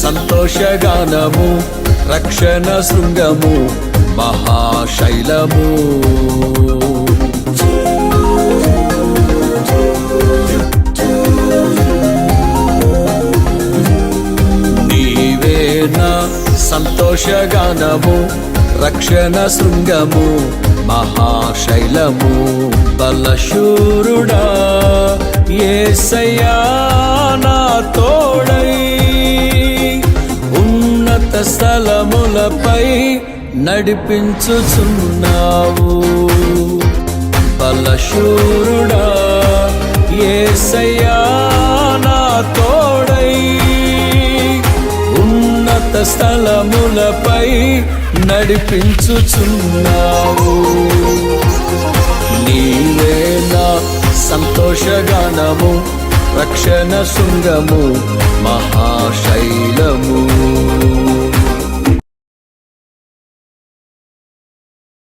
సంతోషగానము, రక్షణ శృంగము, మహాశైలము. నీవే నా సంతోషగానము, రక్షణ శృంగము, మహాశైలము. బలశూరుడా యేసయ్యా నా తోడై, ఉన్నత స్థలములపై నడిపించుచున్నావు. బలశూరుడా యేసయ్యా నా తోడై, ఉన్నత స్థలములపై నడిపించుచున్నావు. నీవే నా సంతోషగానము, రక్షణ శృంగము, మహాశైలము.